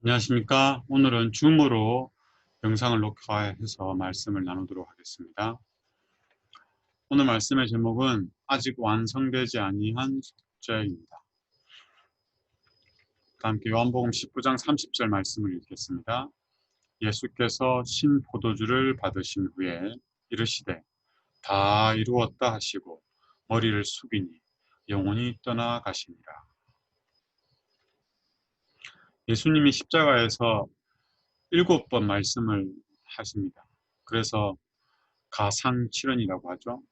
안녕하십니까. 오늘은 줌으로 영상을 녹화해서 말씀을 나누도록 하겠습니다. 오늘 말씀의 제목은 아직 완성되지 아니한 속죄입니다. 함께 요한복음 19장 30절 말씀을 읽겠습니다. 예수께서 신 포도주를 받으신 후에 이르시되 다 이루었다 하시고 머리를 숙이니 영혼이 떠나가시니라. 예수님이 십자가에서 7번 말씀을 하십니다. 그래서 가상칠언이라고 하죠.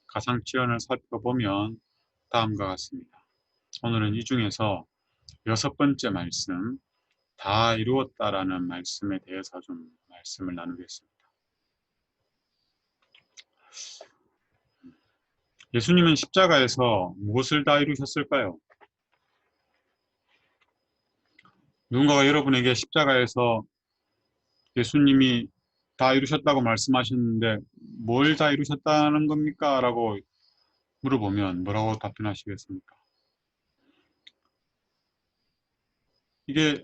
가상칠언을 살펴보면 다음과 같습니다. 오늘은 이 중에서 6번째 말씀, 다 이루었다라는 말씀에 대해서 좀 말씀을 나누겠습니다. 예수님은 십자가에서 무엇을 다 이루셨을까요? 누군가가 여러분에게 십자가에서 예수님이 다 이루셨다고 말씀하셨는데 뭘 다 이루셨다는 겁니까? 라고 물어보면 뭐라고 답변하시겠습니까? 이게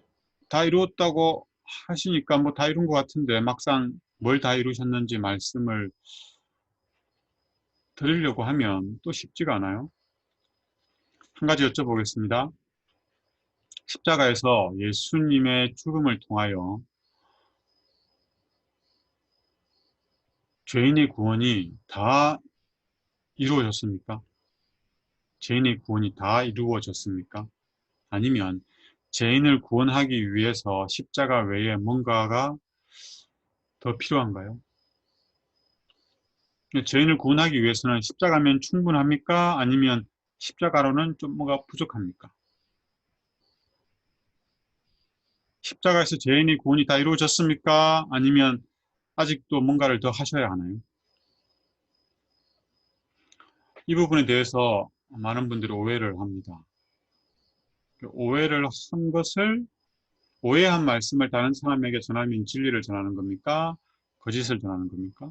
다 이루었다고 하시니까 뭐 다 이룬 것 같은데 막상 뭘 다 이루셨는지 말씀을 드리려고 하면 또 쉽지가 않아요. 한 가지 여쭤보겠습니다. 십자가에서 예수님의 죽음을 통하여 죄인의 구원이 다 이루어졌습니까? 죄인의 구원이 다 이루어졌습니까? 아니면 죄인을 구원하기 위해서 십자가 외에 뭔가가 더 필요한가요? 죄인을 구원하기 위해서는 십자가면 충분합니까? 아니면 십자가로는 좀 뭐가 부족합니까? 십자가에서 죄인의 구원이 다 이루어졌습니까? 아니면 아직도 뭔가를 더 하셔야 하나요? 이 부분에 대해서 많은 분들이 오해를 합니다. 오해를 한 것을, 오해한 말씀을 다른 사람에게 전하면 진리를 전하는 겁니까? 거짓을 전하는 겁니까?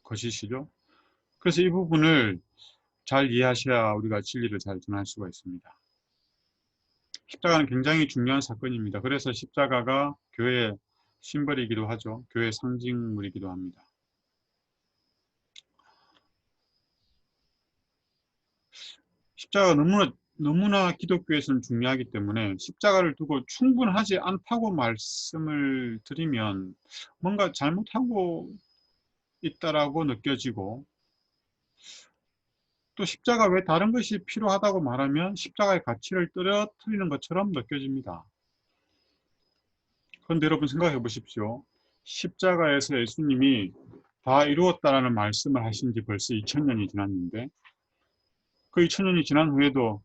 거짓이죠. 그래서 이 부분을 잘 이해하셔야 우리가 진리를 잘 전할 수가 있습니다. 십자가는 굉장히 중요한 사건입니다. 그래서 십자가가 교회의 심벌이기도 하죠. 교회의 상징물이기도 합니다. 십자가가 너무나 기독교에서는 중요하기 때문에 십자가를 두고 충분하지 않다고 말씀을 드리면 뭔가 잘못하고 있다라고 느껴지고, 또 십자가 외 다른 것이 필요하다고 말하면 십자가의 가치를 떨어뜨리는 것처럼 느껴집니다. 그런데 여러분 생각해 보십시오. 십자가에서 예수님이 다 이루었다라는 말씀을 하신 지 벌써 2000년이 지났는데, 그 2000년이 지난 후에도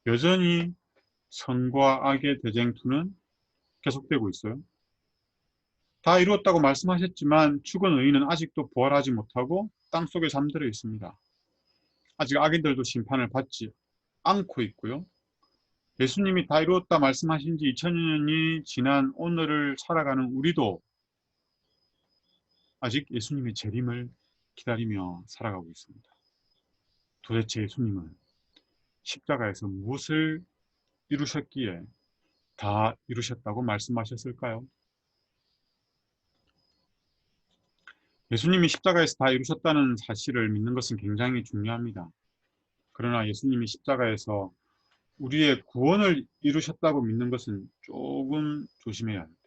여전히 선과 악의 대쟁투는 계속되고 있어요. 다 이루었다고 말씀하셨지만 죽은 의인은 아직도 부활하지 못하고 땅속에 잠들어 있습니다. 아직 악인들도 심판을 받지 않고 있고요. 예수님이 다 이루었다 말씀하신 지 2000년이 지난 오늘을 살아가는 우리도 아직 예수님의 재림을 기다리며 살아가고 있습니다. 도대체 예수님은 십자가에서 무엇을 이루셨기에 다 이루셨다고 말씀하셨을까요? 예수님이 십자가에서 다 이루셨다는 사실을 믿는 것은 굉장히 중요합니다. 그러나 예수님이 십자가에서 우리의 구원을 이루셨다고 믿는 것은 조금 조심해야 합니다.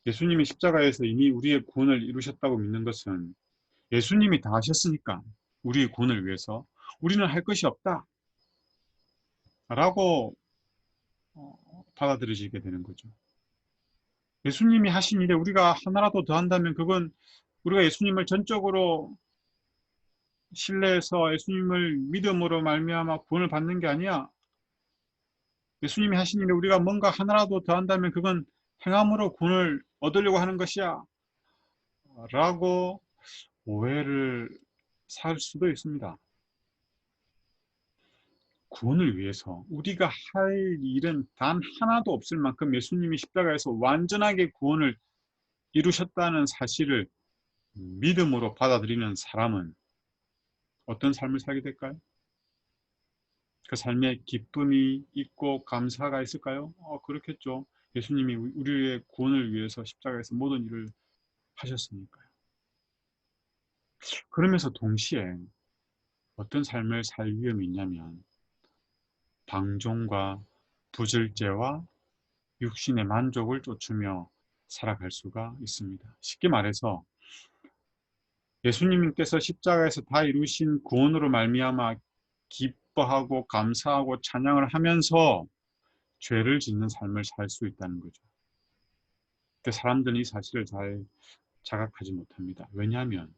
예수님이 십자가에서 이미 우리의 구원을 이루셨다고 믿는 것은 예수님이 다 하셨으니까 우리의 구원을 위해서 우리는 할 것이 없다 라고 받아들여지게 되는 거죠. 예수님이 하신 일에 우리가 하나라도 더 한다면 그건 우리가 예수님을 전적으로 신뢰해서 예수님을 믿음으로 말미암아 구원을 받는 게 아니야. 예수님이 하신 일에 우리가 뭔가 하나라도 더 한다면 그건 행함으로 구원을 얻으려고 하는 것이야 라고 오해를 살 수도 있습니다. 구원을 위해서 우리가 할 일은 단 하나도 없을 만큼 예수님이 십자가에서 완전하게 구원을 이루셨다는 사실을 믿음으로 받아들이는 사람은 어떤 삶을 살게 될까요? 그 삶에 기쁨이 있고 감사가 있을까요? 그렇겠죠. 예수님이 우리의 구원을 위해서 십자가에서 모든 일을 하셨으니까요. 그러면서 동시에 어떤 삶을 살 위험이 있냐면 방종과 부질죄와 육신의 만족을 쫓으며 살아갈 수가 있습니다. 쉽게 말해서 예수님께서 십자가에서 다 이루신 구원으로 말미암아 기뻐하고 감사하고 찬양을 하면서 죄를 짓는 삶을 살 수 있다는 거죠. 근데 사람들은 이 사실을 잘 자각하지 못합니다. 왜냐하면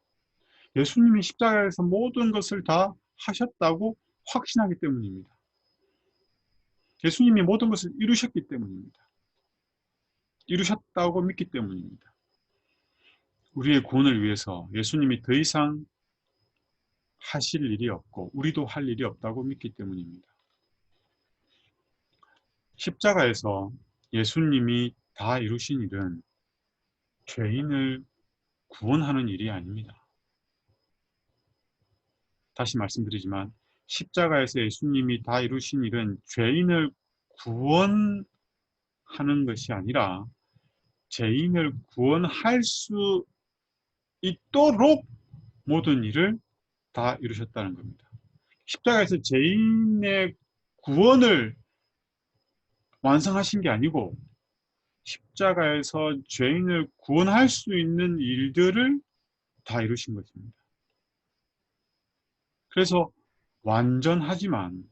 예수님이 십자가에서 모든 것을 다 하셨다고 확신하기 때문입니다. 예수님이 모든 것을 이루셨기 때문입니다. 이루셨다고 믿기 때문입니다. 우리의 구원을 위해서 예수님이 더 이상 하실 일이 없고 우리도 할 일이 없다고 믿기 때문입니다. 십자가에서 예수님이 다 이루신 일은 죄인을 구원하는 일이 아닙니다. 다시 말씀드리지만 십자가에서 예수님이 다 이루신 일은 죄인을 구원하는 것이 아니라 죄인을 구원할 수 있도록 모든 일을 다 이루셨다는 겁니다. 십자가에서 죄인의 구원을 완성하신 게 아니고 십자가에서 죄인을 구원할 수 있는 일들을 다 이루신 것입니다. 그래서 완전하지만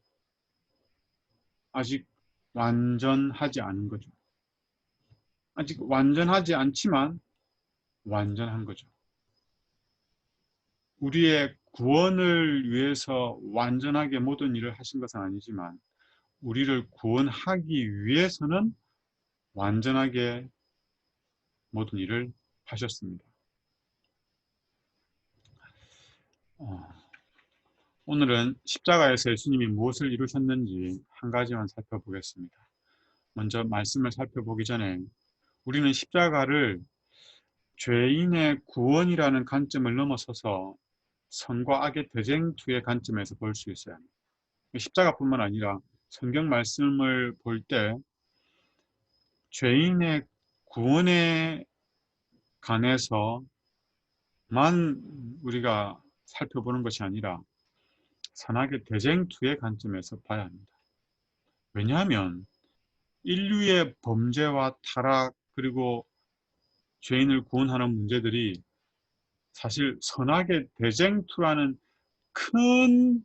아직 완전하지 않은 거죠. 아직 완전하지 않지만 완전한 거죠. 우리의 구원을 위해서 완전하게 모든 일을 하신 것은 아니지만 우리를 구원하기 위해서는 완전하게 모든 일을 하셨습니다. 오늘은 십자가에서 예수님이 무엇을 이루셨는지 한 가지만 살펴보겠습니다. 먼저 말씀을 살펴보기 전에 우리는 십자가를 죄인의 구원이라는 관점을 넘어서서 선과 악의 대쟁투의 관점에서 볼 수 있어야 합니다. 십자가뿐만 아니라 성경 말씀을 볼 때 죄인의 구원에 관해서만 우리가 살펴보는 것이 아니라 선악의 대쟁투의 관점에서 봐야 합니다. 왜냐하면 인류의 범죄와 타락 그리고 죄인을 구원하는 문제들이 사실 선악의 대쟁투라는 큰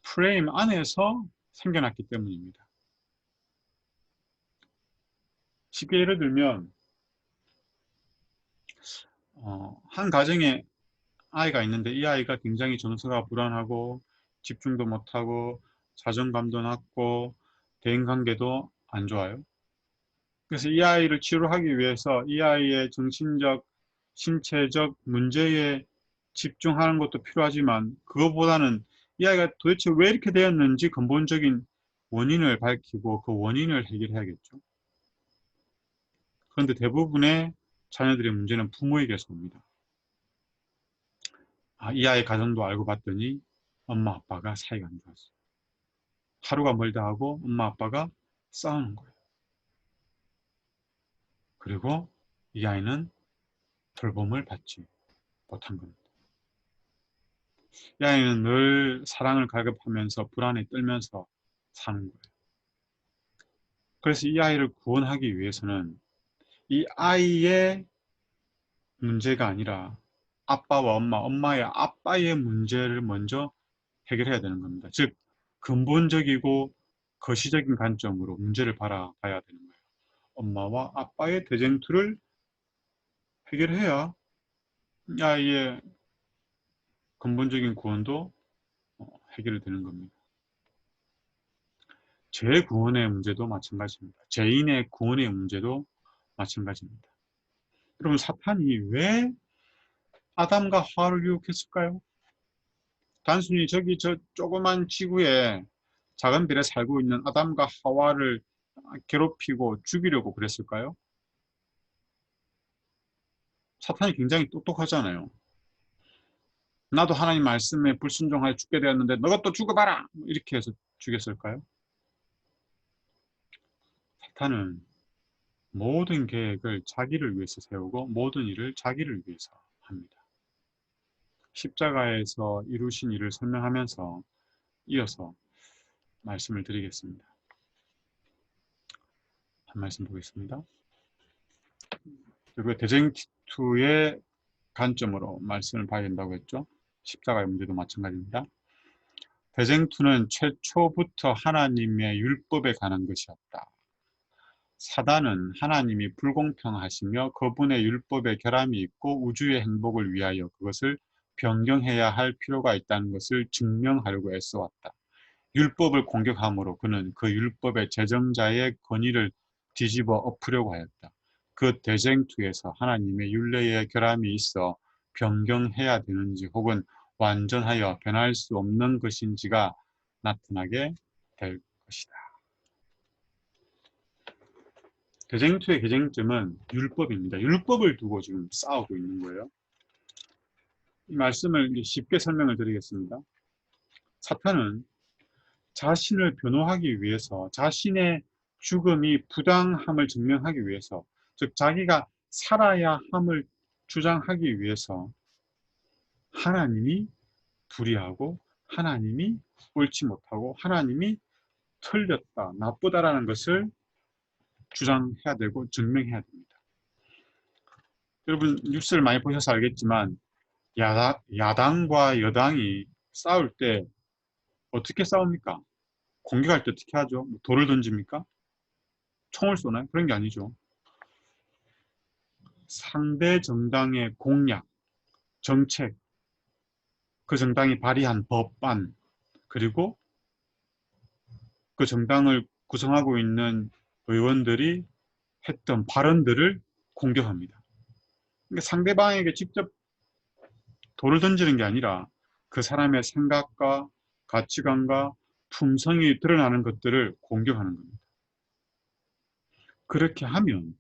프레임 안에서 생겨났기 때문입니다. 쉽게 예를 들면 한 가정에 아이가 있는데 이 아이가 굉장히 정서가 불안하고 집중도 못하고 자존감도 낮고 대인관계도 안 좋아요. 그래서 이 아이를 치료하기 위해서 이 아이의 정신적, 신체적 문제에 집중하는 것도 필요하지만 그것보다는 이 아이가 도대체 왜 이렇게 되었는지 근본적인 원인을 밝히고 그 원인을 해결해야겠죠. 그런데 대부분의 자녀들의 문제는 부모에게서 옵니다. 이 아이 가정도 알고 봤더니 엄마 아빠가 사이가 안 좋았어요. 하루가 멀다 하고 엄마 아빠가 싸우는 거예요. 그리고 이 아이는 돌봄을 받지 못한 겁니다. 이 아이는 늘 사랑을 갈급하면서 불안에 떨면서 사는 거예요. 그래서 이 아이를 구원하기 위해서는 이 아이의 문제가 아니라 아빠와 엄마의 아빠의 문제를 먼저 해결해야 되는 겁니다. 즉 근본적이고 거시적인 관점으로 문제를 바라봐야 되는 거예요. 엄마와 아빠의 대쟁투를 해결해야 이 아이의 근본적인 구원도 해결되는 겁니다. 죄 구원의 문제도 마찬가지입니다. 죄인의 구원의 문제도 마찬가지입니다. 그럼 사탄이 왜 아담과 하와를 유혹했을까요? 단순히 저 조그만 지구에 작은 별에 살고 있는 아담과 하와를 괴롭히고 죽이려고 그랬을까요? 사탄이 굉장히 똑똑하잖아요. 나도 하나님 말씀에 불순종하여 죽게 되었는데 너가 또 죽어봐라! 이렇게 해서 죽였을까요? 사탄은 모든 계획을 자기를 위해서 세우고 모든 일을 자기를 위해서 합니다. 십자가에서 이루신 일을 설명하면서 이어서 말씀을 드리겠습니다. 한 말씀 보겠습니다. 그리고 대쟁투의 관점으로 말씀을 봐야 된다고 했죠. 십자가의 문제도 마찬가지입니다. 대쟁투는 최초부터 하나님의 율법에 관한 것이었다. 사단은 하나님이 불공평하시며 그분의 율법에 결함이 있고 우주의 행복을 위하여 그것을 변경해야 할 필요가 있다는 것을 증명하려고 애써왔다. 율법을 공격함으로 그는 그 율법의 제정자의 권위를 뒤집어 엎으려고 하였다. 그 대쟁투에서 하나님의 율례에 결함이 있어 변경해야 되는지 혹은 완전하여 변할 수 없는 것인지가 나타나게 될 것이다. 대쟁투의 개쟁점은 율법입니다. 율법을 두고 지금 싸우고 있는 거예요. 이 말씀을 쉽게 설명을 드리겠습니다. 사탄은 자신을 변호하기 위해서 자신의 죽음이 부당함을 증명하기 위해서 즉 자기가 살아야 함을 주장하기 위해서 하나님이 불의하고 하나님이 옳지 못하고 하나님이 틀렸다, 나쁘다라는 것을 주장해야 되고 증명해야 됩니다. 여러분 뉴스를 많이 보셔서 알겠지만 야당과 여당이 싸울 때 어떻게 싸웁니까? 공격할 때 어떻게 하죠? 돌을 던집니까? 총을 쏘나요? 그런 게 아니죠. 상대 정당의 공약, 정책, 그 정당이 발의한 법안, 그리고 그 정당을 구성하고 있는 의원들이 했던 발언들을 공격합니다. 그러니까 상대방에게 직접 돌을 던지는 게 아니라 그 사람의 생각과 가치관과 품성이 드러나는 것들을 공격하는 겁니다. 그렇게 하면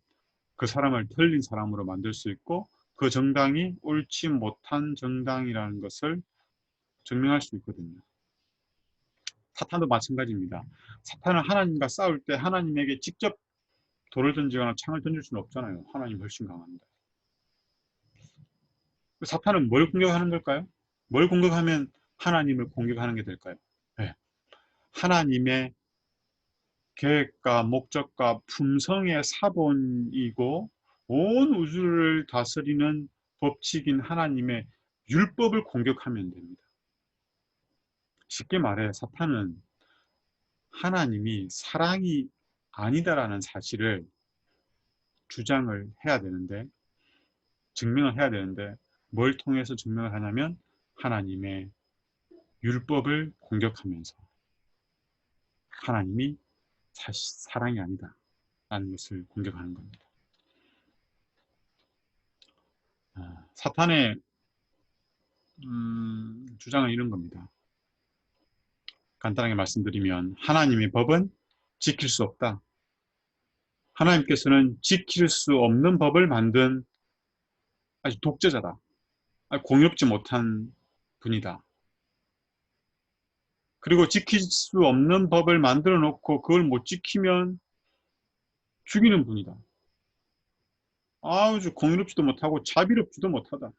그 사람을 틀린 사람으로 만들 수 있고 그 정당이 옳지 못한 정당이라는 것을 증명할 수 있거든요. 사탄도 마찬가지입니다. 사탄은 하나님과 싸울 때 하나님에게 직접 돌을 던지거나 창을 던질 수는 없잖아요. 하나님 훨씬 강한데. 사탄은 뭘 공격하는 걸까요? 뭘 공격하면 하나님을 공격하는 게 될까요? 네. 하나님의 계획과 목적과 품성의 사본이고 온 우주를 다스리는 법칙인 하나님의 율법을 공격하면 됩니다. 쉽게 말해 사탄은 하나님이 사랑이 아니다라는 사실을 주장을 해야 되는데 증명을 해야 되는데 뭘 통해서 증명을 하냐면 하나님의 율법을 공격하면서 하나님이 사랑이 아니다 라는 것을 공격하는 겁니다. 사탄의 주장은 이런 겁니다. 간단하게 말씀드리면 하나님의 법은 지킬 수 없다. 하나님께서는 지킬 수 없는 법을 만든 아주 독재자다. 공유롭지 못한 분이다. 그리고 지킬 수 없는 법을 만들어 놓고 그걸 못 지키면 죽이는 분이다. 아주 공유롭지도 못하고 자비롭지도 못하다.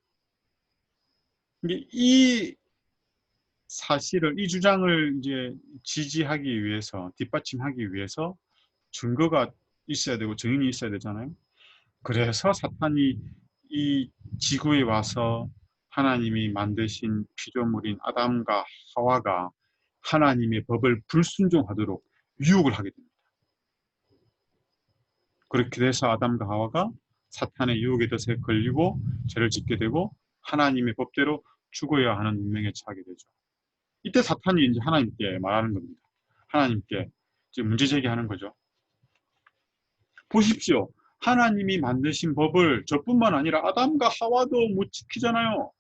이 사실을, 이 주장을 이제 지지하기 위해서, 뒷받침하기 위해서 증거가 있어야 되고 증인이 있어야 되잖아요. 그래서 사탄이 이 지구에 와서 하나님이 만드신 피조물인 아담과 하와가 하나님의 법을 불순종하도록 유혹을 하게 됩니다. 그렇게 돼서 아담과 하와가 사탄의 유혹에 덫에 걸리고 죄를 짓게 되고 하나님의 법대로 죽어야 하는 운명에 처하게 되죠. 이때 사탄이 이제 하나님께 말하는 겁니다. 하나님께 이제 문제 제기하는 거죠. 보십시오. 하나님이 만드신 법을 저뿐만 아니라 아담과 하와도 못 지키잖아요.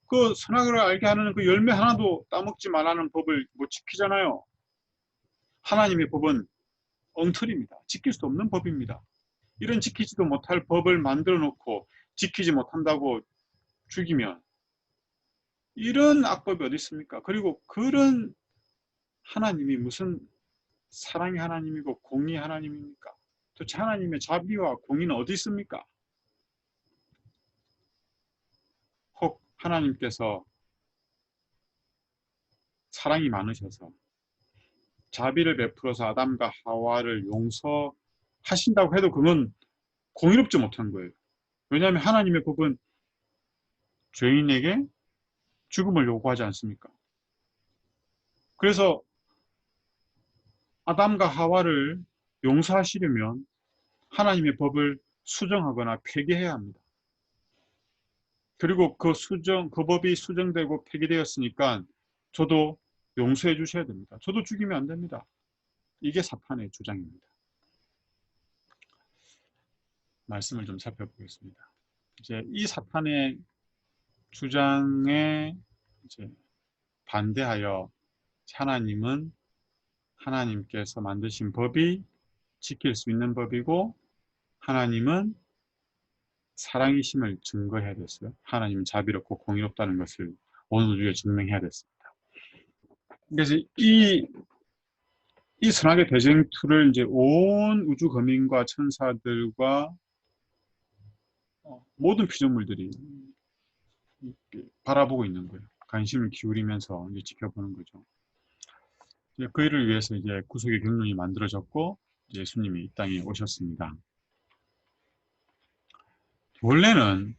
그 선악을 알게 하는 그 열매 하나도 따먹지 말라는 법을 못 지키잖아요. 하나님의 법은 엉터리입니다. 지킬 수 없는 법입니다. 이런 지키지도 못할 법을 만들어 놓고 지키지 못한다고 죽이면 이런 악법이 어디 있습니까? 그리고 그런 하나님이 무슨 사랑의 하나님이고 공의의 하나님입니까? 도대체 하나님의 자비와 공의는 어디 있습니까? 혹 하나님께서 사랑이 많으셔서 자비를 베풀어서 아담과 하와를 용서하신다고 해도 그건 공의롭지 못한 거예요. 왜냐하면 하나님의 법은 죄인에게 죽음을 요구하지 않습니까? 그래서 아담과 하와를 용서하시려면 하나님의 법을 수정하거나 폐기해야 합니다. 그리고 그 법이 수정되고 폐기되었으니까 저도 용서해 주셔야 됩니다. 저도 죽이면 안 됩니다. 이게 사탄의 주장입니다. 말씀을 좀 살펴보겠습니다. 이제 이 사탄의 주장에 이제 반대하여 하나님은 하나님께서 만드신 법이 지킬 수 있는 법이고 하나님은 사랑이심을 증거해야 됐어요. 하나님은 자비롭고 공의롭다는 것을 온 우주에 증명해야 됐습니다. 그래서 이 선악의 대쟁투를 이제 온 우주 거민과 천사들과 모든 피조물들이 바라보고 있는 거예요. 관심을 기울이면서 이제 지켜보는 거죠. 그 일을 위해서 이제 구속의 경륜이 만들어졌고 예수님이 이 땅에 오셨습니다. 원래는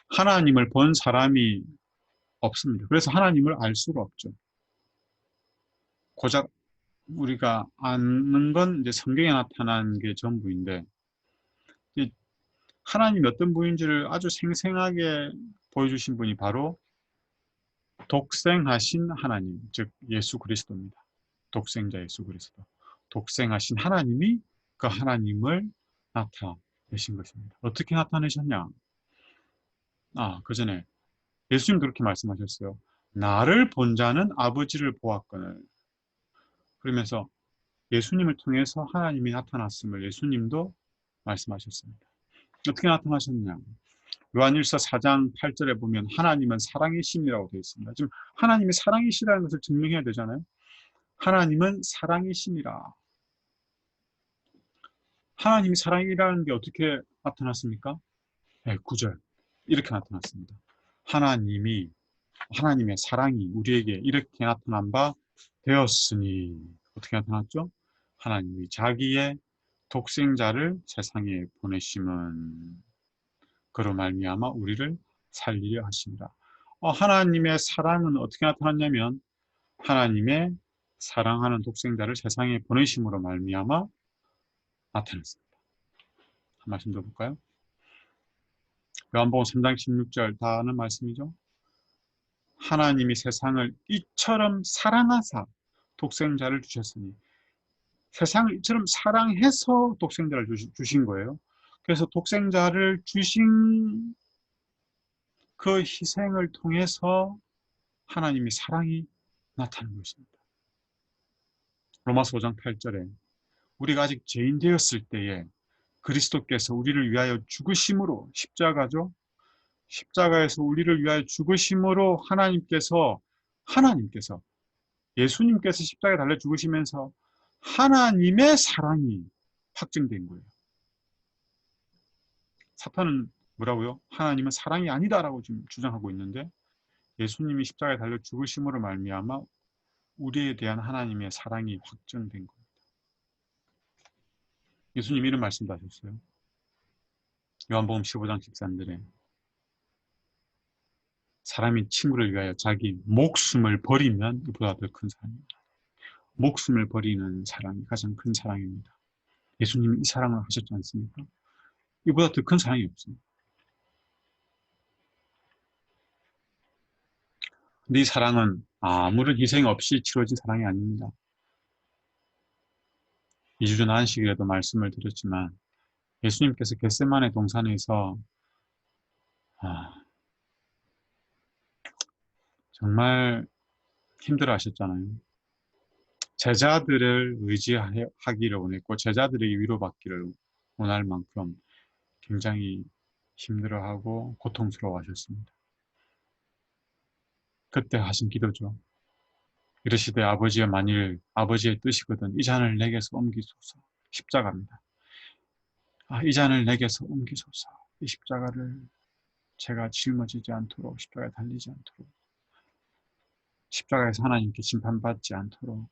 하나님을 본 사람이 없습니다. 그래서 하나님을 알 수가 없죠. 고작 우리가 아는 건 이제 성경에 나타난 게 전부인데 하나님이 어떤 분인지를 아주 생생하게 보여주신 분이 바로 독생하신 하나님, 즉 예수 그리스도입니다. 독생자 예수 그리스도. 독생하신 하나님이 그 하나님을 나타내신 것입니다. 어떻게 나타내셨냐? 그 전에 예수님도 그렇게 말씀하셨어요. 나를 본 자는 아버지를 보았거늘. 그러면서 예수님을 통해서 하나님이 나타났음을 예수님도 말씀하셨습니다. 어떻게 나타나셨냐? 요한일서 4장 8절에 보면 하나님은 사랑이심이라고 되어 있습니다. 지금 하나님이 사랑이시라는 것을 증명해야 되잖아요. 하나님은 사랑이심이라. 하나님이 사랑이라는 게 어떻게 나타났습니까? 네, 9절 이렇게 나타났습니다. 하나님의 사랑이 우리에게 이렇게 나타난 바 되었으니 어떻게 나타났죠? 하나님이 자기의 독생자를 세상에 보내심은 그로 말미암아 우리를 살리려 하십니다. 하나님의 사랑은 어떻게 나타났냐면 하나님의 사랑하는 독생자를 세상에 보내심으로 말미암아 나타났습니다. 한 말씀 더 볼까요? 요한복음 3장 16절 다 아는 말씀이죠. 하나님이 세상을 이처럼 사랑하사 독생자를 주셨으니 세상을 이처럼 사랑해서 독생자를 주신 거예요. 그래서 독생자를 주신 그 희생을 통해서 하나님의 사랑이 나타나는 것입니다. 로마서 5장 8절에 우리가 아직 죄인 되었을 때에 그리스도께서 우리를 위하여 죽으심으로 십자가죠. 십자가에서 우리를 위하여 죽으심으로 하나님께서 예수님께서 십자가에 달려 죽으시면서 하나님의 사랑이 확증된 거예요. 사탄은 뭐라고요? 하나님은 사랑이 아니다라고 지금 주장하고 있는데 예수님이 십자가에 달려 죽으심으로 말미암아 우리에 대한 하나님의 사랑이 확증된 겁니다. 예수님 이런 말씀도 하셨어요. 요한복음 15장 13절에 사람이 친구를 위하여 자기 목숨을 버리면 이보다 더 큰 사랑입니다. 목숨을 버리는 사랑이 가장 큰 사랑입니다. 예수님이 이 사랑을 하셨지 않습니까? 이보다 더 큰 사랑이 없습니다. 근데 이 사랑은 아무런 희생 없이 치러진 사랑이 아닙니다. 2주 전 안식일에도 말씀을 드렸지만 예수님께서 겟세마네 동산에서 정말 힘들어 하셨잖아요. 제자들을 의지하기를 원했고 제자들에게 위로받기를 원할 만큼 굉장히 힘들어하고 고통스러워 하셨습니다. 그때 하신 기도죠. 이르시되 아버지여 만일 아버지의 뜻이거든 이 잔을 내게서 옮기소서. 십자가입니다. 이 잔을 내게서 옮기소서. 이 십자가를 제가 짊어지지 않도록, 십자가에 달리지 않도록, 십자가에서 하나님께 심판받지 않도록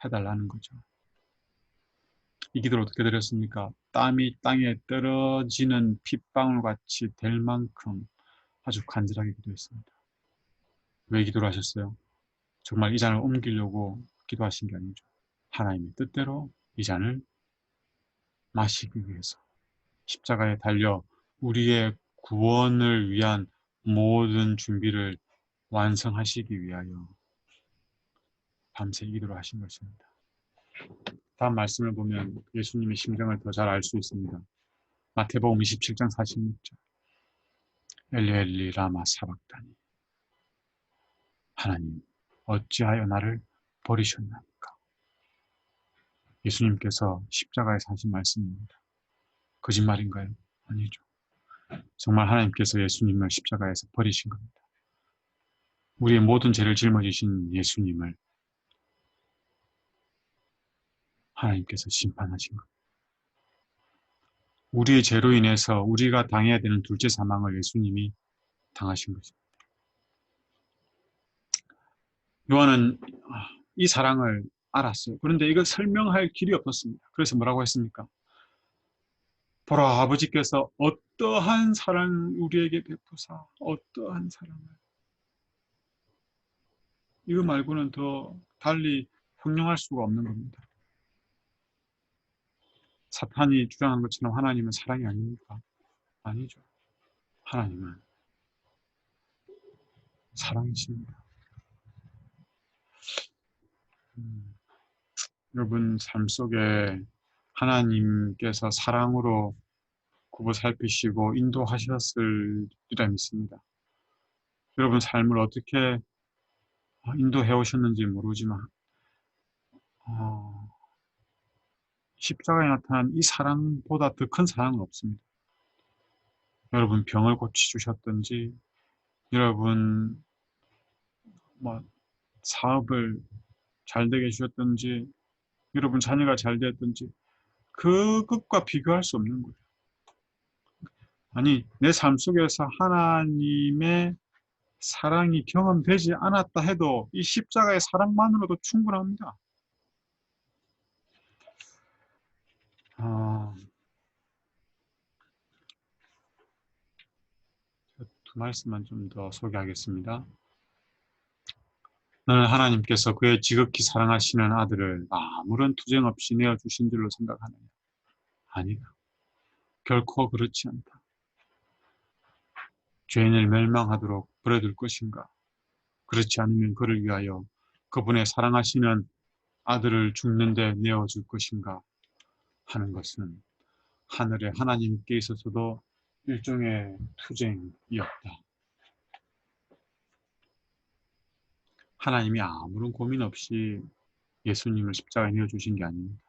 해달라는 거죠. 이 기도를 어떻게 드렸습니까? 땀이 땅에 떨어지는 핏방울 같이 될 만큼 아주 간절하게 기도했습니다. 왜 기도를 하셨어요? 정말 이 잔을 옮기려고 기도하신 게 아니죠. 하나님의 뜻대로 이 잔을 마시기 위해서 십자가에 달려 우리의 구원을 위한 모든 준비를 완성하시기 위하여 밤새 기도를 하신 것입니다. 다음 말씀을 보면 예수님의 심정을 더 잘 알 수 있습니다. 마태복음 27장 46절 엘리 엘리 라마 사박다니 하나님 어찌하여 나를 버리셨나이까. 예수님께서 십자가에서 하신 말씀입니다. 거짓말인가요? 아니죠. 정말 하나님께서 예수님을 십자가에서 버리신 겁니다. 우리의 모든 죄를 짊어지신 예수님을 하나님께서 심판하신 겁니다. 우리의 죄로 인해서 우리가 당해야 되는 둘째 사망을 예수님이 당하신 것입니다. 요한은 이 사랑을 알았어요. 그런데 이걸 설명할 길이 없었습니다. 그래서 뭐라고 했습니까? 보라, 아버지께서 어떠한 사랑을 우리에게 베푸사, 어떠한 사랑을. 이거 말고는 더 달리 형용할 수가 없는 겁니다. 사탄이 주장한 것처럼 하나님은 사랑이 아닙니까? 아니죠. 하나님은 사랑이십니다. 여러분 삶 속에 하나님께서 사랑으로 굽어 살피시고 인도하셨으리라 믿습니다. 여러분 삶을 어떻게 인도해 오셨는지 모르지만 십자가에 나타난 이 사랑보다 더 큰 사랑은 없습니다. 여러분 병을 고쳐주셨든지 여러분 사업을 잘 되게 해주셨든지 여러분 자녀가 잘 되었든지 그것과 비교할 수 없는 거예요. 아니 내 삶 속에서 하나님의 사랑이 경험되지 않았다 해도 이 십자가의 사랑만으로도 충분합니다. 두 말씀만 좀 더 소개하겠습니다. 너는 하나님께서 그의 지극히 사랑하시는 아들을 아무런 투쟁 없이 내어주신 줄로 생각하느냐? 아니다. 결코 그렇지 않다. 죄인을 멸망하도록 버려둘 것인가? 그렇지 않으면 그를 위하여 그분의 사랑하시는 아들을 죽는 데 내어줄 것인가 하는 것은 하늘의 하나님께 있어서도 일종의 투쟁이었다. 하나님이 아무런 고민 없이 예수님을 십자가에 내어주신 게 아닙니다.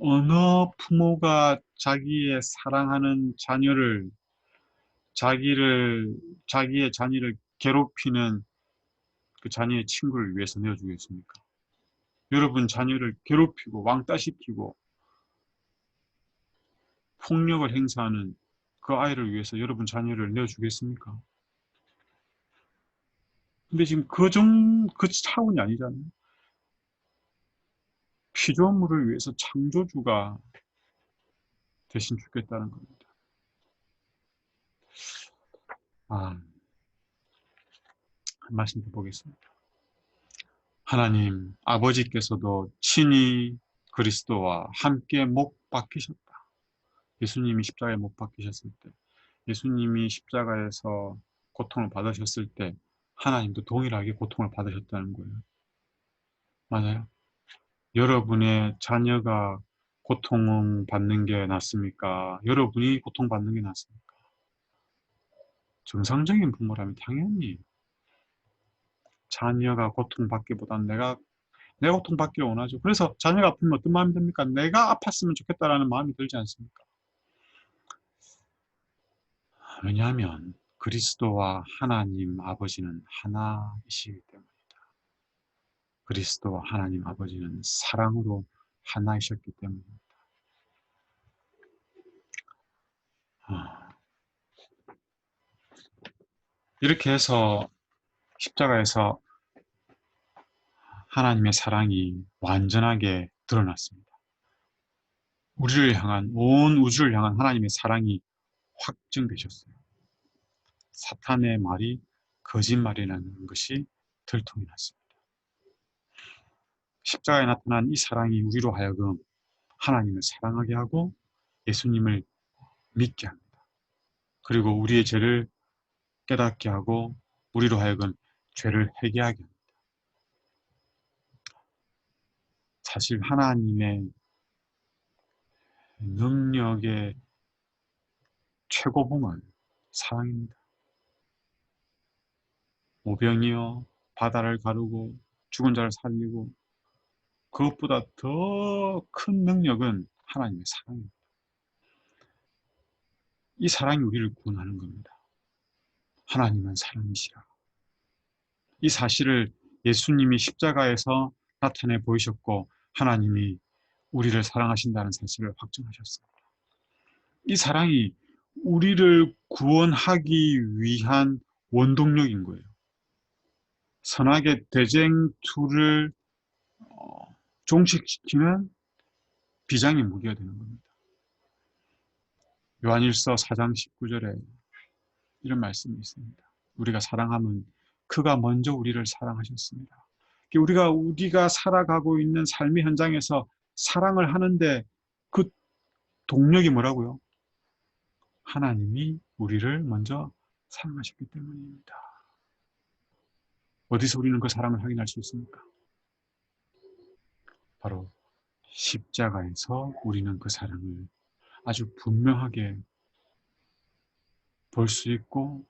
어느 부모가 자기의 사랑하는 자녀를 자기의 자녀를 괴롭히는 그 자녀의 친구를 위해서 내어주겠습니까? 여러분 자녀를 괴롭히고 왕따시키고 폭력을 행사하는 그 아이를 위해서 여러분 자녀를 내어주겠습니까? 근데 지금 그 차원이 아니잖아요. 피조물을 위해서 창조주가 대신 죽겠다는 겁니다. 한 말씀 더 보겠습니다. 하나님 아버지께서도 친히 그리스도와 함께 못 박히셨다. 예수님이 십자가에 못 박히셨을 때, 예수님이 십자가에서 고통을 받으셨을 때 하나님도 동일하게 고통을 받으셨다는 거예요. 맞아요? 여러분의 자녀가 고통받는 게 낫습니까? 여러분이 고통받는 게 낫습니까? 정상적인 부모라면 당연히 자녀가 고통받기보다는 내가 고통받기를 원하죠. 그래서 자녀가 아프면 어떤 마음이 듭니까? 내가 아팠으면 좋겠다라는 마음이 들지 않습니까? 왜냐하면 그리스도와 하나님 아버지는 하나이시기 때문이다. 그리스도와 하나님 아버지는 사랑으로 하나이셨기 때문입니다. 이렇게 해서 십자가에서 하나님의 사랑이 완전하게 드러났습니다. 우리를 향한, 온 우주를 향한 하나님의 사랑이 확증되셨어요. 사탄의 말이 거짓말이라는 것이 들통이 났습니다. 십자가에 나타난 이 사랑이 우리로 하여금 하나님을 사랑하게 하고 예수님을 믿게 합니다. 그리고 우리의 죄를 깨닫게 하고 우리로 하여금 죄를 회개하게 합니다. 사실 하나님의 능력의 최고봉은 사랑입니다. 오병이어 바다를 가르고 죽은 자를 살리고 그것보다 더 큰 능력은 하나님의 사랑입니다. 이 사랑이 우리를 구원하는 겁니다. 하나님은 사랑이시라. 이 사실을 예수님이 십자가에서 나타내 보이셨고 하나님이 우리를 사랑하신다는 사실을 확증하셨습니다. 이 사랑이 우리를 구원하기 위한 원동력인 거예요. 선악의 대쟁투를 종식시키는 비장의 무기가 되는 겁니다. 요한일서 4장 19절에 이런 말씀이 있습니다. 우리가 사랑하면 그가 먼저 우리를 사랑하셨습니다. 우리가 살아가고 있는 삶의 현장에서 사랑을 하는데 그 동력이 뭐라고요? 하나님이 우리를 먼저 사랑하셨기 때문입니다. 어디서 우리는 그 사랑을 확인할 수 있습니까? 바로 십자가에서 우리는 그 사랑을 아주 분명하게 볼 수 있고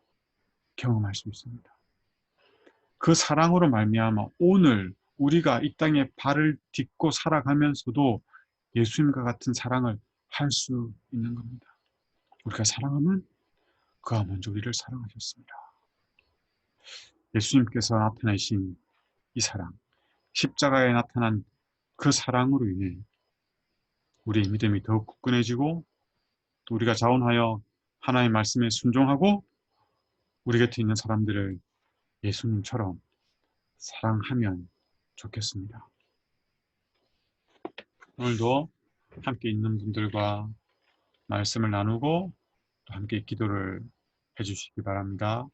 경험할 수 있습니다. 그 사랑으로 말미암아 오늘 우리가 이 땅에 발을 딛고 살아가면서도 예수님과 같은 사랑을 할 수 있는 겁니다. 우리가 사랑하면 그가 먼저 우리를 사랑하셨습니다. 예수님께서 나타내신 이 사랑, 십자가에 나타난 그 사랑으로 인해 우리의 믿음이 더욱 굳건해지고 또 우리가 자원하여 하나님의 말씀에 순종하고 우리 곁에 있는 사람들을 예수님처럼 사랑하면 좋겠습니다. 오늘도 함께 있는 분들과 말씀을 나누고 또 함께 기도를 해주시기 바랍니다.